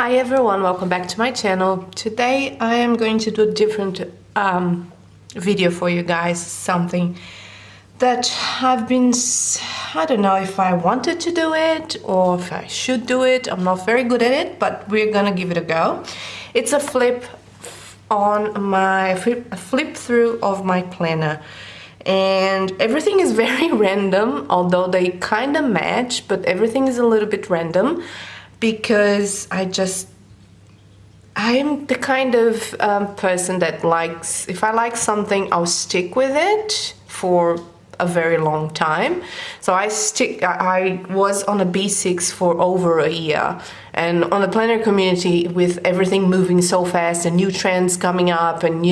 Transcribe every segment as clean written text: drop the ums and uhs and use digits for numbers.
Hi everyone, welcome back to my channel. Today I am going to do a different video for you guys, something that I don't know if I wanted to do it or if I should do it. I'm not very good at it, but we're gonna give it a go. It's a flip through of my planner. And everything is very random, although they kind of match, but everything is a little bit random because I'm the kind of person that likes, if I like something, I'll stick with it for a very long time. So I was on a B6 for over a year, and on the planner community, with everything moving so fast and new trends coming up and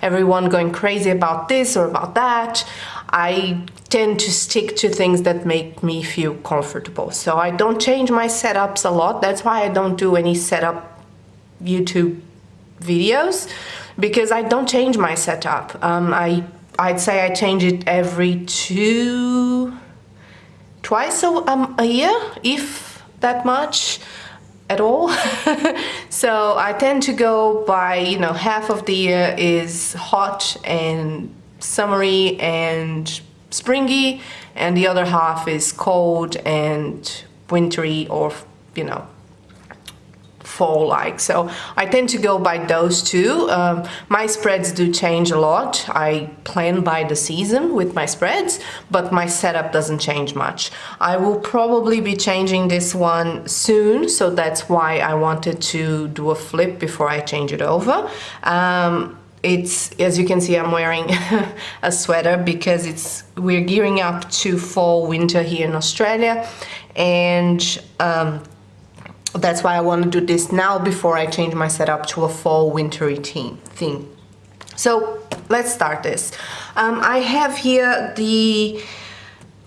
everyone going crazy about this or about that, I tend to stick to things that make me feel comfortable. So I don't change my setups a lot. That's why I don't do any setup YouTube videos, because I don't change my setup. I'd say I change it every twice a year, if that much at all. So I tend to go by, half of the year is hot and summery and springy, and the other half is cold and wintry or fall-like. So I tend to go by those two. My spreads do change a lot. I plan by the season with my spreads, but my setup doesn't change much. I will probably be changing this one soon, so that's why I wanted to do a flip before I change it over. It's, as you can see, I'm wearing a sweater because we're gearing up to fall winter here in Australia, and that's why I want to do this now before I change my setup to a fall wintry theme. So let's start this. I have here the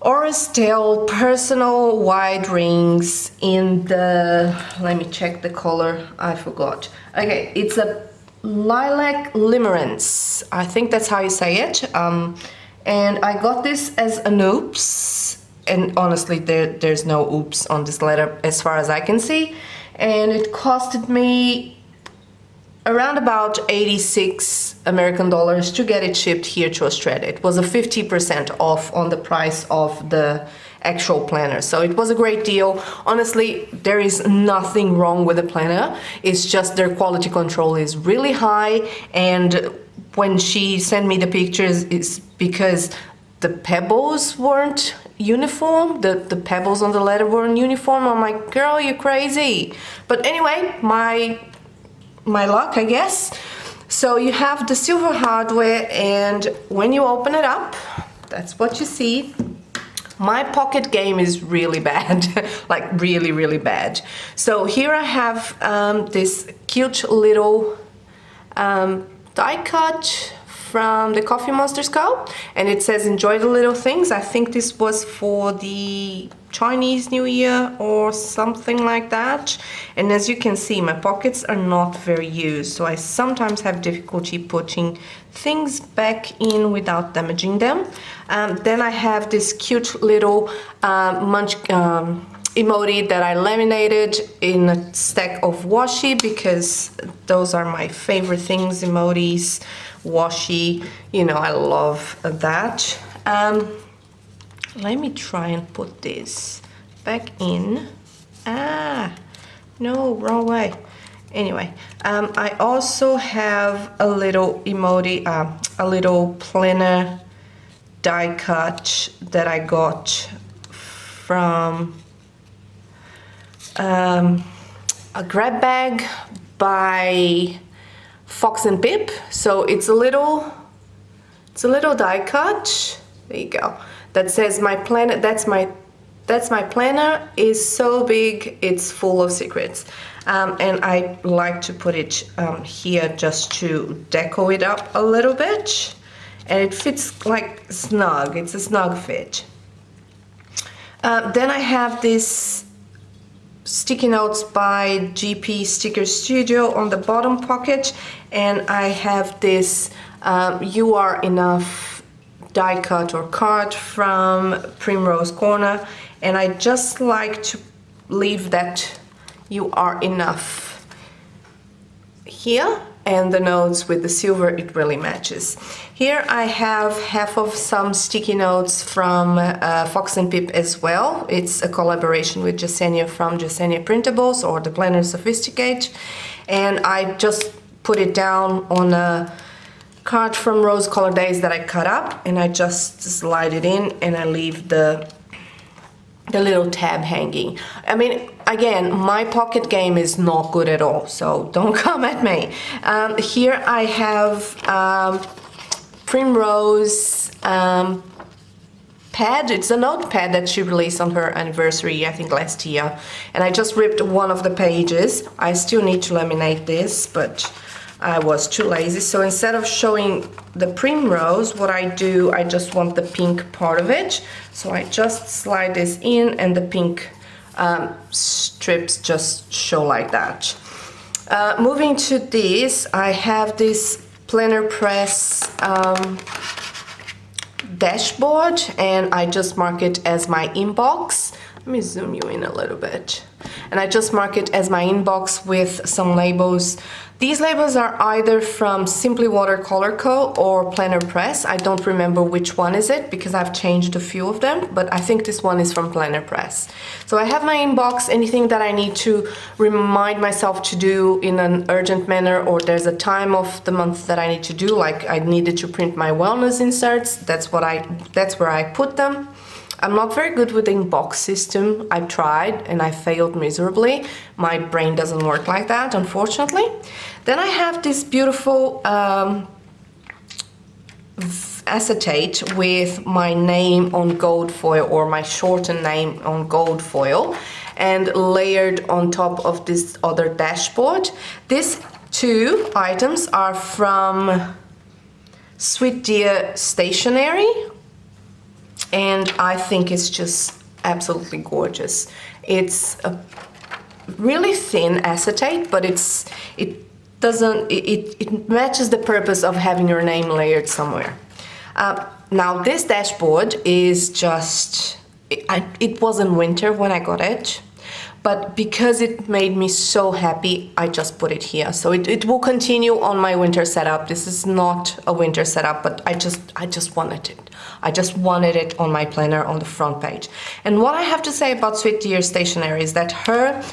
Estelle personal wide rings in the, let me check the color, I forgot. Okay, it's a lilac limerence. I think that's how you say it. And I got this as an oops. And honestly, there's no oops on this letter as far as I can see. And it costed me around about 86 American dollars to get it shipped here to Australia. It was a 50% off on the price of the actual planner. So it was a great deal. Honestly, there is nothing wrong with the planner. It's just their quality control is really high. And when she sent me the pictures, it's because the pebbles weren't uniform. The pebbles on the letter weren't uniform. I'm like, girl, you're crazy. But anyway, my luck, I guess. So you have the silver hardware, and when you open it up, that's what you see. My pocket game is really bad, like really, really bad. So here I have this cute little die cut from the Coffee Monster Co. And it says, enjoy the little things. I think this was for the Chinese New Year or something like that. And as you can see, my pockets are not very used, so I sometimes have difficulty putting things back in without damaging them. Then I have this cute little emoji that I laminated in a stack of washi, because those are my favorite things, emojis, washi, I love that. Let me try and put this back in. No, wrong way. Anyway, I also have a little emoji, a little planner die cut that I got from a grab bag by Fox and Pip. So it's a little die cut. There you go. That says my planner. That's my planner is so big it's full of secrets. And I like to put it here just to deco it up a little bit, and it fits like snug. It's a snug fit. Then I have this sticky notes by GP Sticker Studio on the bottom pocket, and I have this You Are Enough die cut or card from Primrose Corner, and I just like to leave that You Are Enough here, and the notes with the silver, it really matches. Here I have half of some sticky notes from Fox and Pip as well. It's a collaboration with Jasenia from Jasenia Printables, or the Planner Sophisticate, and I just put it down on a card from Rose Color Days that I cut up, and I just slide it in, and I leave the little tab hanging. I mean, again, my pocket game is not good at all, so don't come at me. Here I have Primrose pad. It's a notepad that she released on her anniversary, I think last year, and I just ripped one of the pages. I still need to laminate this, but I was too lazy. So instead of showing the primrose, what I do, I just want the pink part of it. So I just slide this in, and the pink strips just show like that. Moving to this, I have this Planner Press dashboard, and I just mark it as my inbox. Let me zoom you in a little bit. And I just mark it as my inbox with some labels. These labels are either from Simply Watercolor Co. or Planner Press. I don't remember which one is it because I've changed a few of them, but I think this one is from Planner Press. So I have my inbox, anything that I need to remind myself to do in an urgent manner, or there's a time of the month that I need to do, like I needed to print my wellness inserts, that's where I put them. I'm not very good with the inbox system. I've tried and I failed miserably. My brain doesn't work like that, unfortunately. Then I have this beautiful acetate with my name on gold foil, or my shortened name on gold foil, and layered on top of this other dashboard. These two items are from Sweet Dear Stationery, and I think it's just absolutely gorgeous. It's a really thin acetate, but it matches the purpose of having your name layered somewhere. Now this dashboard is just, it wasn't winter when I got it, but because it made me so happy, I just put it here. So it will continue on my winter setup. This is not a winter setup, but I just wanted it. I just wanted it on my planner on the front page. And what I have to say about Sweet Dear Stationery is that her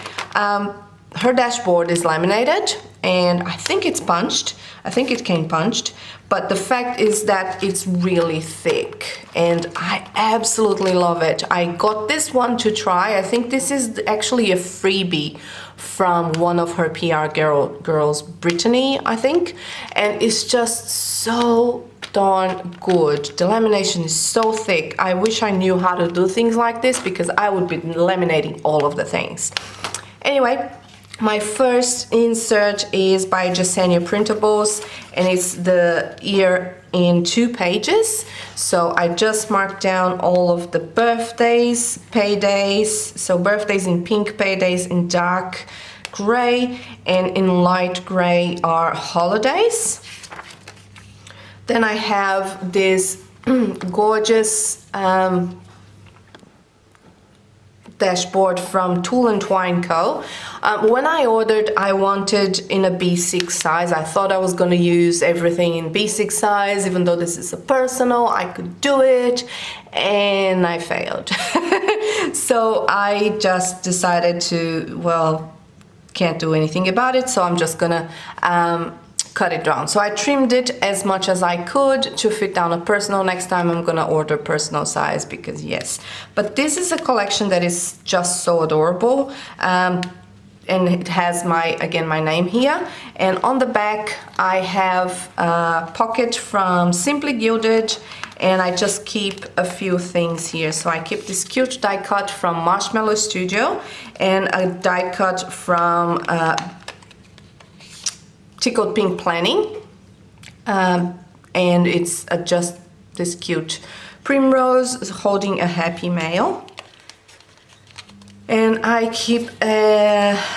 dashboard is laminated, and I think it's punched. I think it came punched, but the fact is that it's really thick, and I absolutely love it. I got this one to try. I think this is actually a freebie from one of her PR girls, Brittany, I think, and it's just so darn good. The lamination is so thick. I wish I knew how to do things like this, because I would be laminating all of the things. Anyway, my first insert is by Jasenia Printables, and it's the year in 2 pages. So I just marked down all of the birthdays, paydays. So birthdays in pink, paydays in dark gray, and in light gray are holidays. Then I have this gorgeous dashboard from Tool & Twine Co. When I ordered, I wanted in a B6 size. I thought I was going to use everything in B6 size, even though this is a personal, I could do it, and I failed. So I just decided to, well, can't do anything about it, so I'm just gonna cut it down. So I trimmed it as much as I could to fit down a personal. Next time I'm gonna order personal size, because yes. But this is a collection that is just so adorable, and it has my name here. And on the back I have a pocket from Simply Gilded, and I just keep a few things here. So I keep this cute die cut from Marshmallow Studio, and a die cut from Tickled Pink Planning, and it's just this cute primrose holding a happy mail. And I keep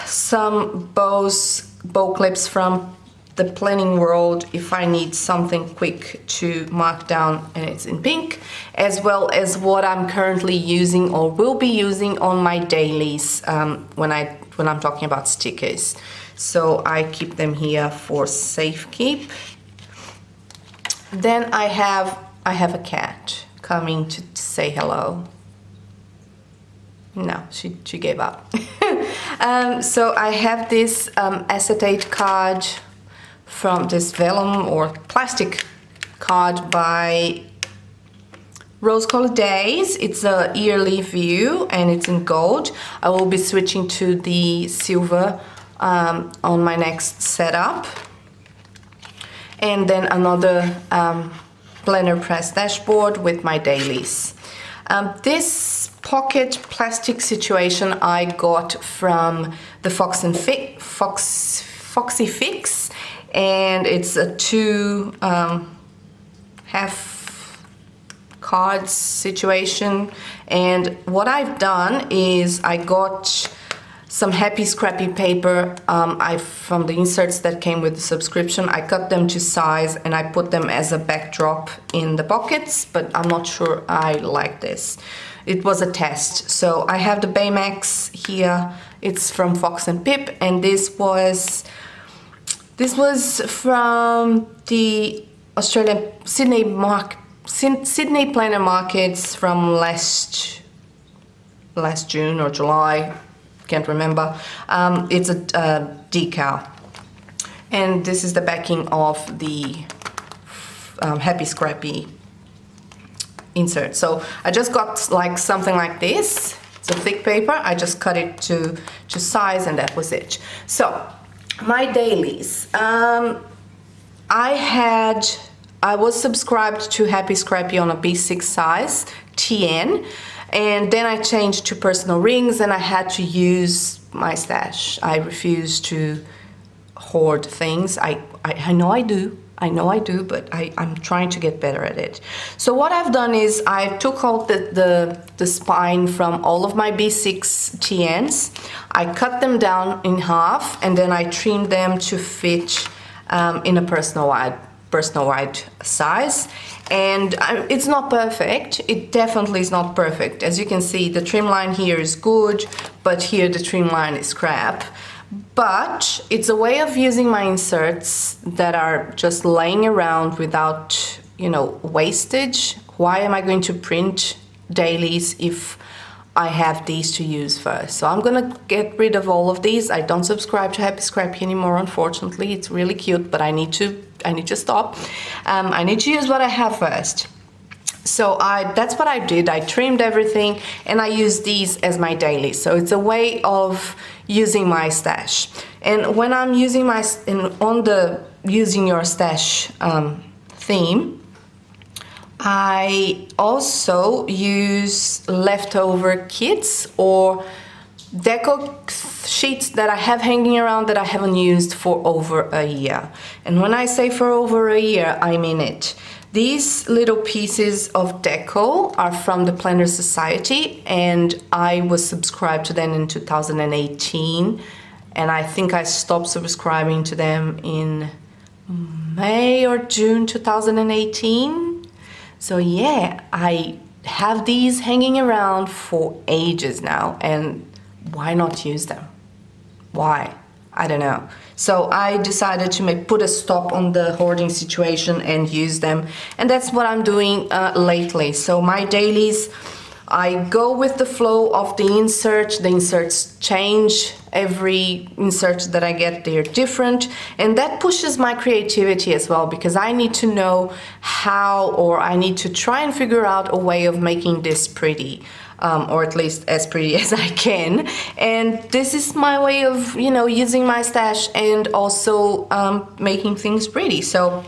some bow clips from the Planning World if I need something quick to mark down, and it's in pink, as well as what I'm currently using or will be using on my dailies when I'm talking about stickers. so I keep them here for safekeep. Then I have a cat coming to say hello. No, she gave up. So I have this acetate card from this vellum or plastic card by Rose Colored Days. It's a yearly view and it's in gold. I will be switching to the silver on my next setup. And then another planner press dashboard with my dailies. This pocket plastic situation I got from the Foxy Fix, and it's a 2 half cards situation. And what I've done is I got some happy scrappy paper from the inserts that came with the subscription. I cut them to size and I put them as a backdrop in the pockets, but I'm not sure I like this. It was a test. So I have the Baymax here. It's from Fox and Pip, and this was from the Australian Sydney Planner Markets from last June or July. Can't remember. It's a decal, and this is the backing of the Happy Scrappy insert. So I just got like something like this. It's a thick paper. I just cut it to size, and that was it. So my dailies. I was subscribed to Happy Scrappy on a B6 size TN. And then I changed to personal rings, and I had to use my stash. I refuse to hoard things. I know I do, but I'm trying to get better at it. So what I've done is I took out the spine from all of my B6 TNs. I cut them down in half, and then I trimmed them to fit in a personal wide size. And it's not perfect. It definitely is not perfect. As you can see, the trim line here is good, but here the trim line is crap. But it's a way of using my inserts that are just laying around without, wastage. Why am I going to print dailies if I have these to use first? So I'm gonna get rid of all of these. I don't subscribe to Happy Scrappy anymore, unfortunately. It's really cute, but I need to stop. I need to use what I have first. So that's what I did. I trimmed everything and I used these as my daily. So it's a way of using my stash. And when I'm using using your stash theme, I also use leftover kits or deco sheets that I have hanging around that I haven't used for over a year. And when I say for over a year, I mean it. These little pieces of deco are from the Planner Society, and I was subscribed to them in 2018, and I think I stopped subscribing to them in May or June 2018. So yeah, I have these hanging around for ages now, and why not use them? Why? I don't know. So I decided to put a stop on the hoarding situation and use them, and that's what I'm doing lately. So my dailies, I go with the flow of the insert. The inserts change. Every insert that I get, they're different, and that pushes my creativity as well, because I need to know how, or I need to try and figure out a way of making this pretty. Or at least as pretty as I can. And this is my way of, using my stash and also making things pretty. So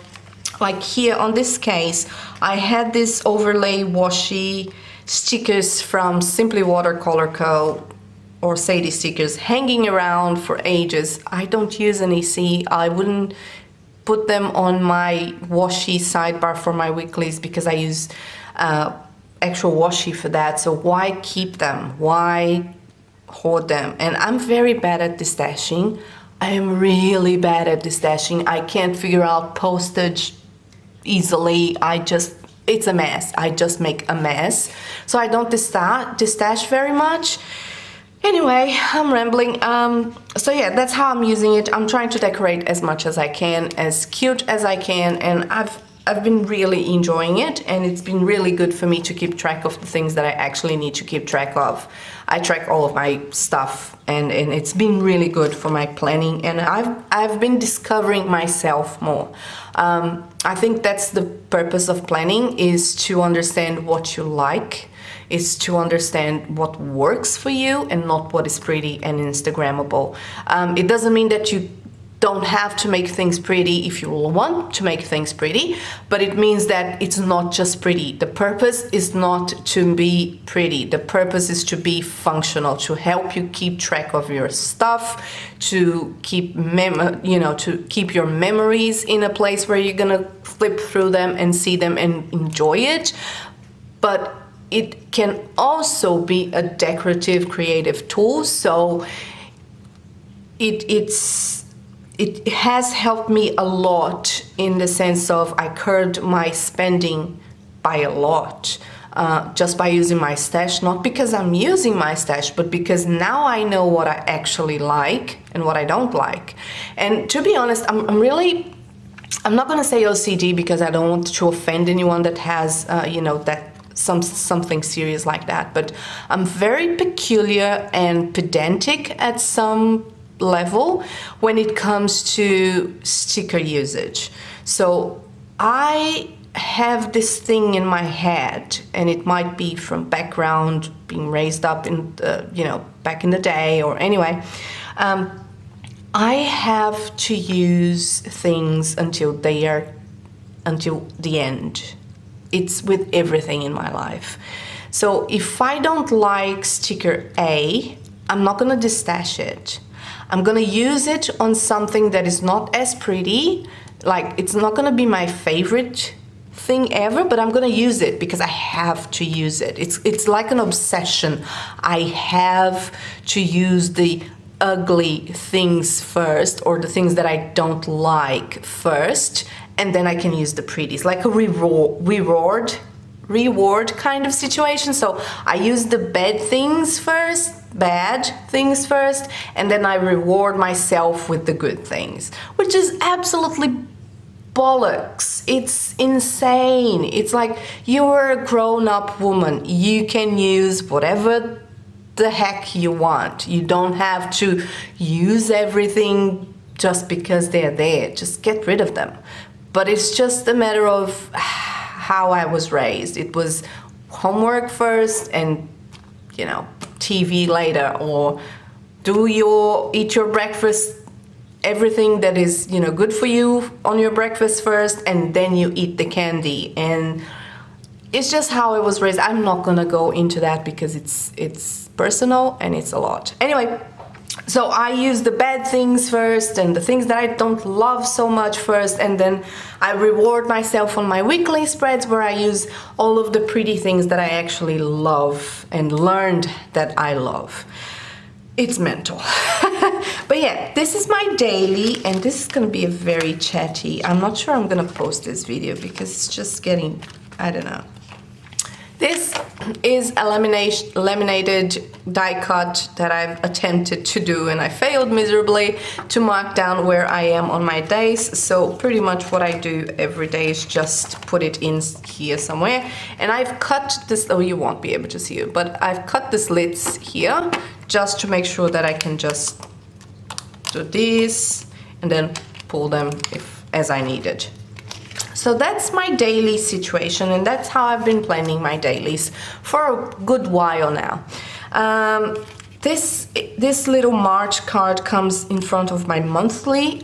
like here on this case, I had this overlay washi stickers from Simply Watercolor Co. or Sadie stickers hanging around for ages. I don't use any, see, I wouldn't put them on my washi sidebar for my weeklies because I use actual washi for that. So why keep them? Why hoard them? And I'm very bad at destashing. I am really bad at destashing. I can't figure out postage easily. It's a mess. I just make a mess. So I don't destash very much. Anyway, I'm rambling. So yeah, that's how I'm using it. I'm trying to decorate as much as I can, as cute as I can, and I've been really enjoying it, and it's been really good for me to keep track of the things that I actually need to keep track of. I track all of my stuff, and it's been really good for my planning, and I've been discovering myself more. I think that's the purpose of planning, is to understand what you like, is to understand what works for you and not what is pretty and Instagrammable. It doesn't mean that you don't have to make things pretty if you want to make things pretty, but it means that it's not just pretty. The purpose is not to be pretty. The purpose is to be functional, to help you keep track of your stuff, to keep to keep your memories in a place where you're gonna flip through them and see them and enjoy it. But it can also be a decorative, creative tool. So it has helped me a lot in the sense of I curbed my spending by a lot just by using my stash, not because I'm using my stash, but because now I know what I actually like and what I don't like. And to be honest, I'm not gonna say OCD because I don't want to offend anyone that has that something serious like that, but I'm very peculiar and pedantic at some level when it comes to sticker usage. So I have this thing in my head, and it might be from background, being raised up in back in the day, or anyway, I have to use things until the end. It's with everything in my life. So if I don't like sticker A, I'm not gonna destash it. I'm gonna use it on something that is not as pretty. Like, it's not gonna be my favorite thing ever, but I'm gonna use it because I have to use it. It's like an obsession. I have to use the ugly things first, or the things that I don't like first, and then I can use the pretties, like a reward kind of situation. So I use the bad things first, and then I reward myself with the good things, which is absolutely bollocks. It's insane. It's like, you're a grown-up woman. You can use whatever the heck you want. You don't have to use everything just because they're there. Just get rid of them. But it's just a matter of how I was raised. It was homework first and TV later, or eat your breakfast, everything that is good for you on your breakfast first, and then you eat the candy. And it's just how I was raised. I'm not gonna go into that because it's personal and it's a lot. Anyway, so I use the bad things first and the things that I don't love so much first, and then I reward myself on my weekly spreads where I use all of the pretty things that I actually love and learned that I love. It's mental. But yeah, this is my daily, and this is gonna be a very chatty. I'm not sure I'm gonna post this video because it's just getting, I don't know. This is a laminated die cut that I've attempted to do, and I failed miserably, to mark down where I am on my days. So pretty much what I do every day is just put it in here somewhere. And I've cut this, oh, you won't be able to see it, but I've cut the slits here just to make sure that I can just do this and then pull them as I need it. So that's my daily situation, and that's how I've been planning my dailies for a good while now. This little March card comes in front of my monthly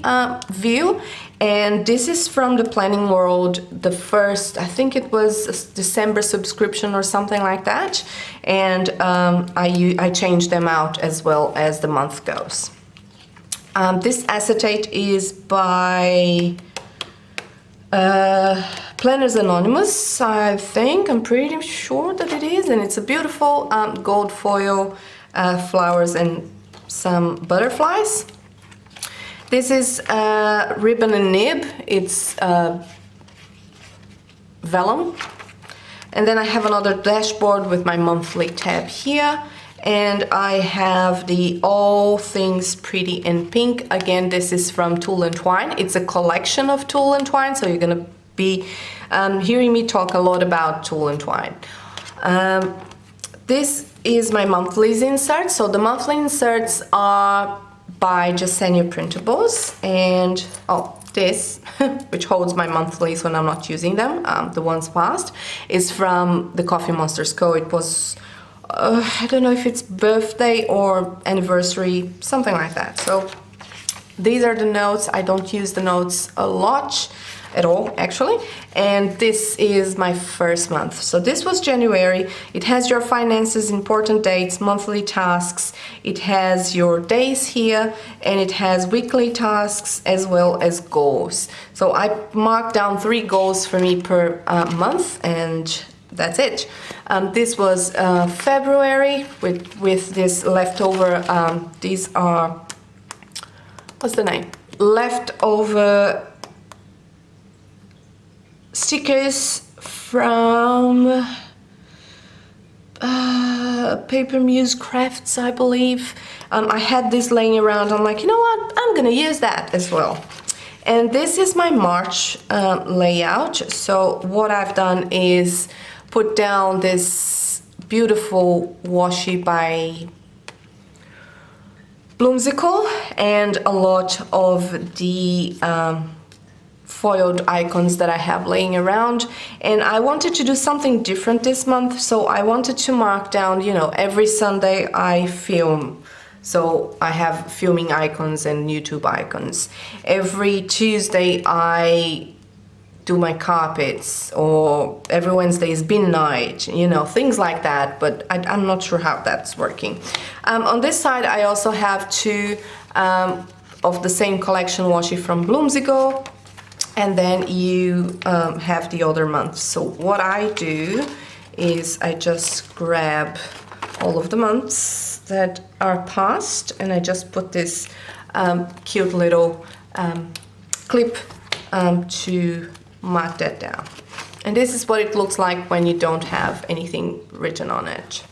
view, and this is from the Planning World, the first, I think it was a December subscription or something like that, and I changed them out as well as the month goes. This acetate is by Planners Anonymous, I think. I'm pretty sure that it is, and it's a beautiful gold foil, flowers and some butterflies. This is ribbon and nib. It's vellum. And then I have another dashboard with my monthly tab here, And I have the All Things Pretty in Pink. Again, this is from Tulle and Twine. It's a collection of Tulle and Twine, so you're gonna be hearing me talk a lot about Tulle and Twine. This is my monthlies insert. So the monthly inserts are by Jasenia Printables, and this, which holds my monthlies when I'm not using them, the ones past, is from the Coffee Monsters Co. It was, I don't know if it's birthday or anniversary, something like that. So these are the notes. I don't use the notes a lot at all, actually. And this is my first month. So this was January. It has your finances, important dates, monthly tasks. It has your days here, and it has weekly tasks as well as goals. So I marked down 3 goals for me per month, and that's it. This was February with this leftover, these are, what's the name? Leftover stickers from Paper Muse Crafts, I believe. I had this laying around. I'm like, you know what? I'm gonna use that as well. And this is my March layout. So what I've done is put down this beautiful washi by Bloomsicle and a lot of the foiled icons that I have laying around. And I wanted to do something different this month, so I wanted to mark down, you know, every Sunday I film. So I have filming icons and YouTube icons. Every Tuesday I do my carpets, or every Wednesday is bin night, you know, things like that, but I'm not sure how that's working. On this side I also have 2 of the same collection washi from Bloomsicle, and then you have the other months. So what I do is I just grab all of the months that are past, and I just put this cute little clip to mark that down. And this is what it looks like when you don't have anything written on it.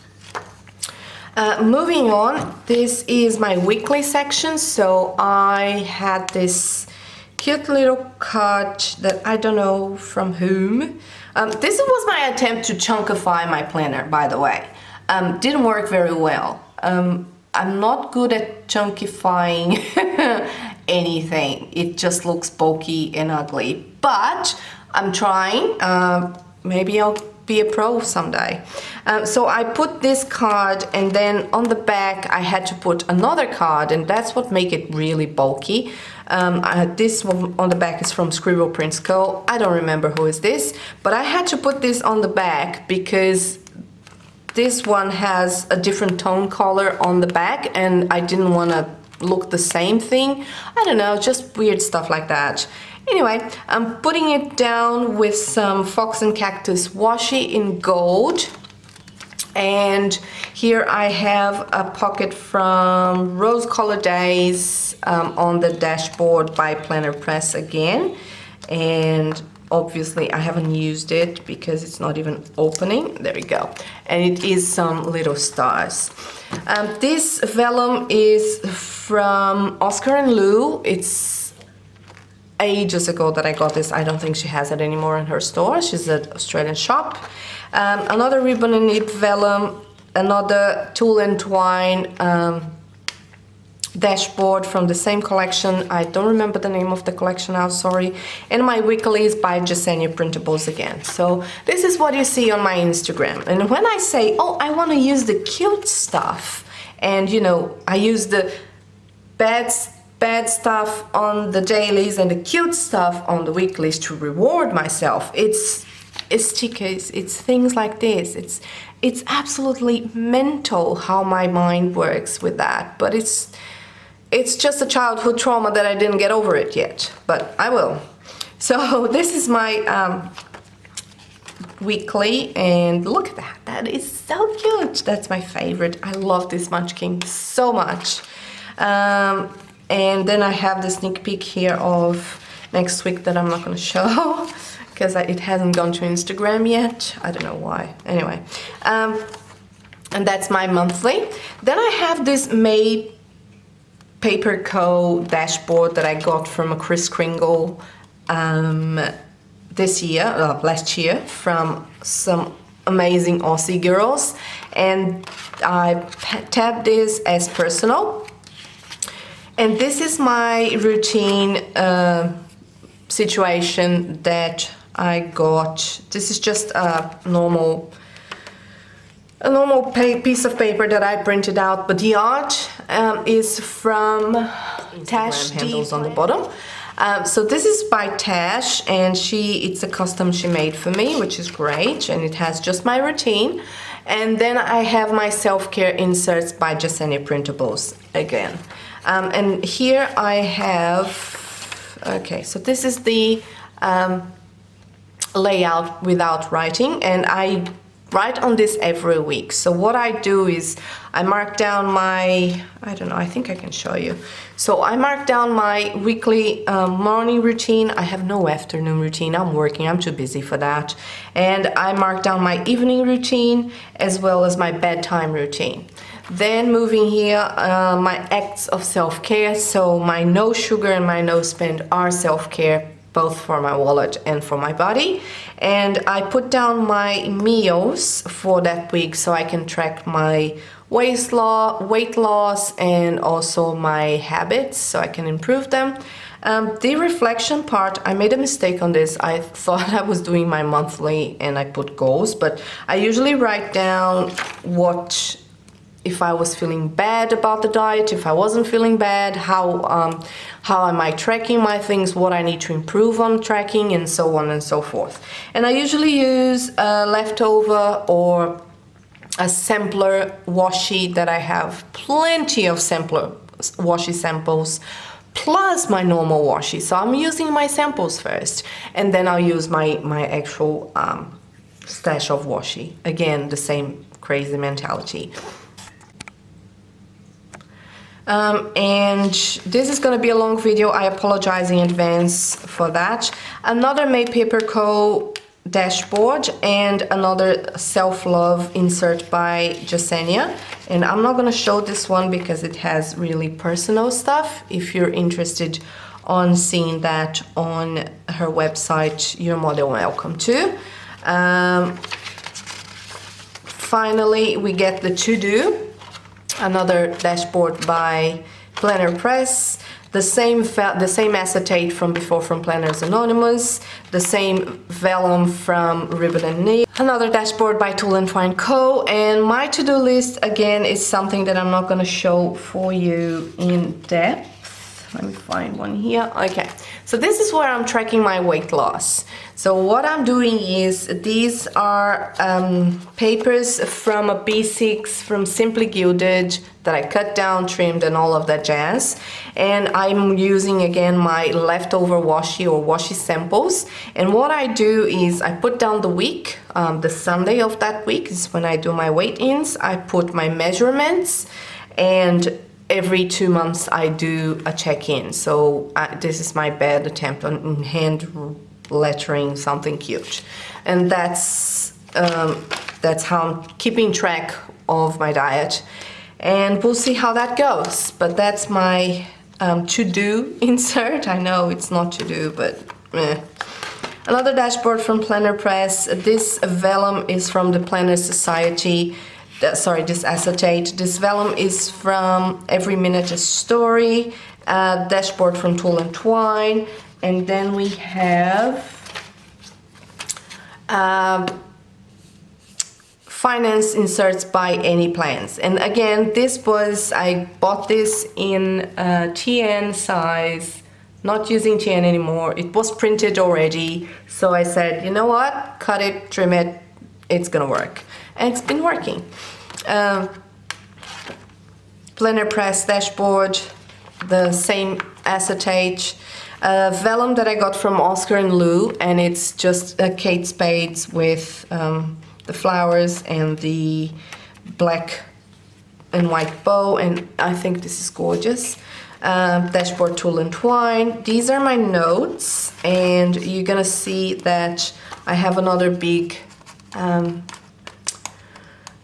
Moving on, this is my weekly section. So I had this cute little card that I don't know from whom. This was my attempt to chunkify my planner, by the way. Didn't work very well. I'm not good at chunkifying anything. It just looks bulky and ugly, but I'm trying. Maybe I'll be a pro someday. So I put this card, and then on the back I had to put another card, and that's what make it really bulky. This one on the back is from Scribble Prints Co. I don't remember who is this, but I had to put this on the back because this one has a different tone color on the back, and I didn't want to look the same thing. I don't know, just weird stuff like that. Anyway, I'm putting it down with some Fox and Cactus washi in gold. And here I have a pocket from Rose Color Days on the dashboard by Planner Press again. And obviously I haven't used it because it's not even opening. There we go. And it is some little stars. This vellum is from Oscar and Lou. It's ages ago that I got this. I don't think she has it anymore in her store. She's an Australian shop. Another ribbon and nib vellum, another Tulle and Twine dashboard from the same collection. I don't remember the name of the collection now, sorry. And my weeklies by Jasenia Printables again. So this is what you see on my Instagram. And when I say, oh, I want to use the cute stuff, and you know, I use the bad stuff on the dailies and the cute stuff on the weeklies to reward myself. It's stickers, it's things like this. It's absolutely mental how my mind works with that, but it's just a childhood trauma that I didn't get over it yet, but I will. So this is my weekly, and look at that. That is so cute. That's my favorite. I love this Munchkin so much. And then I have the sneak peek here of next week that I'm not going to show because it hasn't gone to Instagram yet. I don't know why. Anyway, And that's my monthly. Then I have this May Paper Co. dashboard that I got from a Kris Kringle last year, from some amazing Aussie girls. And I tabbed this as personal. And this is my routine situation that I got. This is just a normal piece of paper that I printed out, but the art is from Tash handles on the bottom. So this is by Tash, and it's a custom she made for me, which is great, and it has just my routine. And then I have my self-care inserts by Jasenia Printables again. And here I have, okay, so this is the layout without writing, and I write on this every week. So what I do is I mark down my, I don't know, I think I can show you. So I mark down my weekly morning routine. I have no afternoon routine. I'm working, I'm too busy for that. And I mark down my evening routine as well as my bedtime routine. Then moving here, my acts of self-care. So my no sugar and my no spend are self-care, both for my wallet and for my body. And I put down my meals for that week so I can track my weight loss and also my habits so I can improve them. The reflection part, I made a mistake on this. I thought I was doing my monthly and I put goals, but I usually write down if I was feeling bad about the diet, if I wasn't feeling bad, how am I tracking my things, what I need to improve on tracking, and so on and so forth. And I usually use a leftover or a sampler washi that I have plenty of sampler washi samples, plus my normal washi. So I'm using my samples first, and then I'll use my actual stash of washi. Again, the same crazy mentality. And this is going to be a long video. I apologize in advance for that. Another May Paper Co. dashboard and another self-love insert by Jasenia. And I'm not going to show this one because it has really personal stuff. If you're interested on seeing that on her website, you're more than welcome to. Finally, we get the to-do. Another dashboard by Planner Press, the same acetate from before from Planners Anonymous, the same vellum from Ribbon and Knee, another dashboard by Tool and Twine Co. And my to-do list again is something that I'm not going to show for you in depth. Let me find one here. Okay, so this is where I'm tracking my weight loss. So what I'm doing is, these are papers from a B6 from Simply Gilded that I cut down, trimmed, and all of that jazz. And I'm using again my leftover washi or washi samples. And what I do is I put down the week, the Sunday of that week is when I do my weight-ins. I put my measurements, and every 2 months I do a check-in. So this is my bad attempt on hand lettering something cute, and that's how I'm keeping track of my diet, and we'll see how that goes. But that's my to-do insert. I know it's not to-do, but Another dashboard from Planner Press. This vellum is from the Planner Society. This acetate. This vellum is from Every Minute a Story. Dashboard from Tool and Twine. And then we have finance inserts by Any Plans. And again, I bought this in TN size, not using TN anymore. It was printed already, so I said, you know what, cut it, trim it, it's gonna work. And it's been working. Planner Press dashboard, the same acetate. Vellum that I got from Oscar and Lou, and it's just Kate Spades with the flowers and the black and white bow, and I think this is gorgeous. Dashboard Tool and Twine. These are my notes, and you're gonna see that I have another big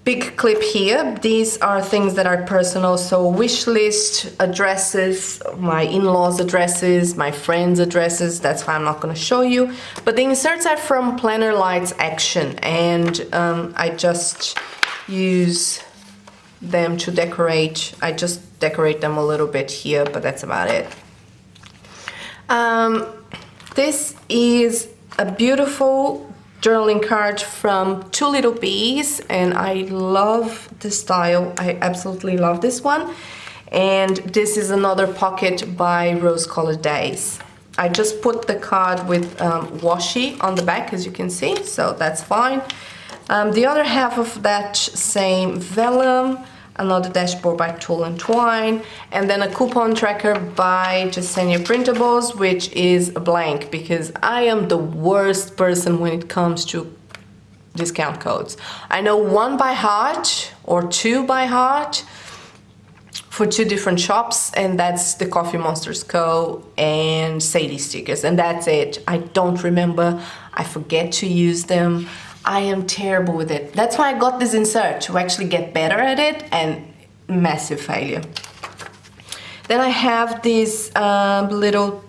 big clip here. These are things that are personal, so wish list, addresses, my in-laws addresses, my friends addresses. That's why I'm not going to show you, but the inserts are from Planner Lights Action, and I just use them to decorate. I just decorate them a little bit here, but that's about it. This is a beautiful journaling card from Two Little Bees, and I love the style. I absolutely love this one. And this is another pocket by Rose Colored Days. I just put the card with washi on the back, as you can see, so that's fine. The other half of that same vellum, another dashboard by Tulle and Twine, and then a coupon tracker by Jasenia Printables, which is a blank, because I am the worst person when it comes to discount codes. I know one by heart or two by heart for two different shops, and that's the Coffee Monsters Co. and Sadie stickers, and that's it. I don't remember, I forget to use them. I am terrible with it. That's why I got this insert, to actually get better at it, and massive failure. Then I have this little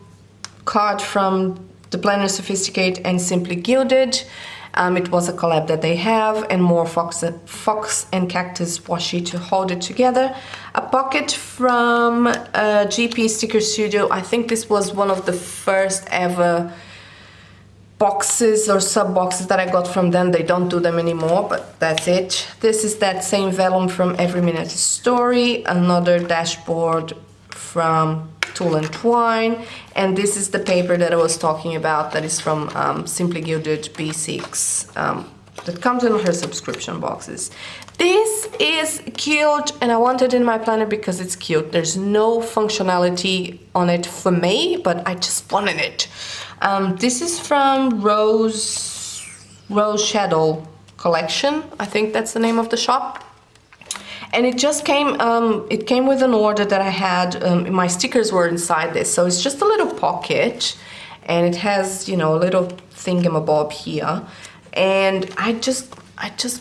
card from the Planner Sophisticate and Simply Gilded. It was a collab that they have, and more fox and cactus washi to hold it together. A pocket from GP Sticker Studio. I think this was one of the first ever boxes or sub boxes that I got from them. They don't do them anymore, but that's it. This is that same vellum from Every Minute a Story, another dashboard from Tulle and Twine, and this is the paper that I was talking about that is from Simply Gilded B6 that comes in her subscription boxes. This is cute, and I want it in my planner because it's cute. There's no functionality on it for me, but I just wanted it. This is from Rose Shadow Collection. I think that's the name of the shop. And it just came, it came with an order that I had, my stickers were inside this. So it's just a little pocket, and it has, you know, a little thingamabob here. And I just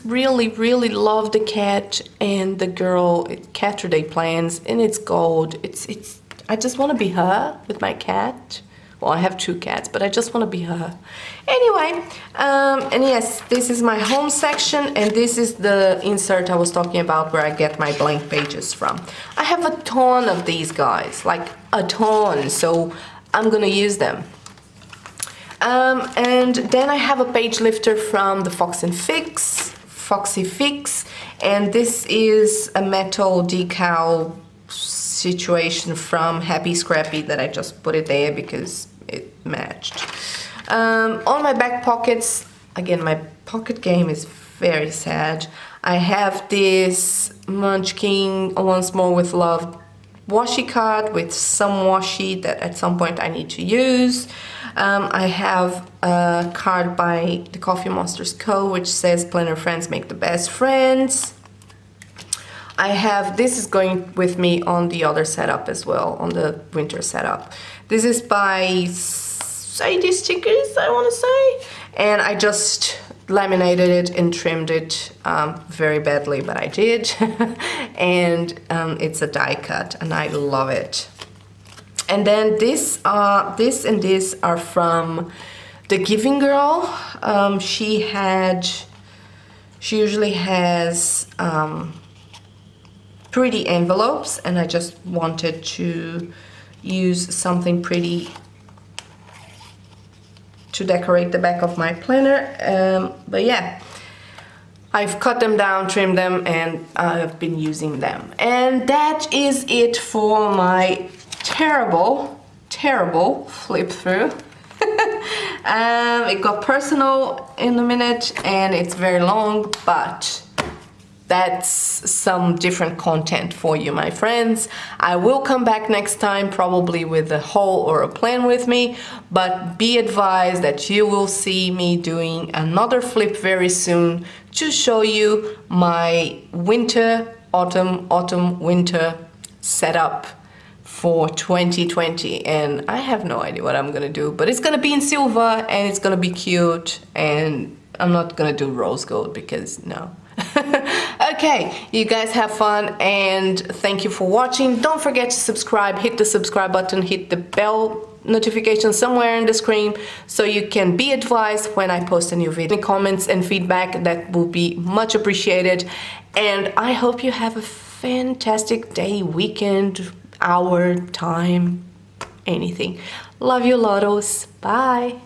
really, really love the cat and the girl, Catterday plans, and it's gold. I just want to be her with my cat. Well, I have two cats, but I just want to be her. Anyway, and yes, this is my home section, and this is the insert I was talking about where I get my blank pages from. I have a ton of these guys, like a ton, so I'm gonna use them. And then I have a page lifter from the Foxy Fix, and this is a metal decal situation from Happy Scrappy that I just put it there because it matched. On my back pockets, again, my pocket game is very sad. I have this Munchkin Once More with Love washi card with some washi that at some point I need to use. I have a card by the Coffee Monsters Co. which says Planner Friends Make the Best Friends. I have, this is going with me on the other setup as well, on the winter setup. This is by Sadie Stickers, I want to say. And I just laminated it and trimmed it very badly, but I did. And it's a die cut, and I love it. And then this and this are from The Giving Girl. She usually has pretty envelopes, and I just wanted to use something pretty to decorate the back of my planner. But yeah, I've cut them down, trimmed them, and I've been using them. And that is it for my terrible flip through. It got personal in a minute, and it's very long, but that's some different content for you, my friends. I will come back next time, probably with a haul or a plan with me, but be advised that you will see me doing another flip very soon to show you my winter, autumn, winter setup for 2020. And I have no idea what I'm gonna do, but it's gonna be in silver, and it's gonna be cute, and I'm not gonna do rose gold because no. Okay, you guys have fun and thank you for watching. Don't forget to subscribe, hit the subscribe button, hit the bell notification somewhere on the screen so you can be advised when I post a new video. Comments and feedback, that will be much appreciated. And I hope you have a fantastic day, weekend, hour, time, anything. Love you, lottles. Bye.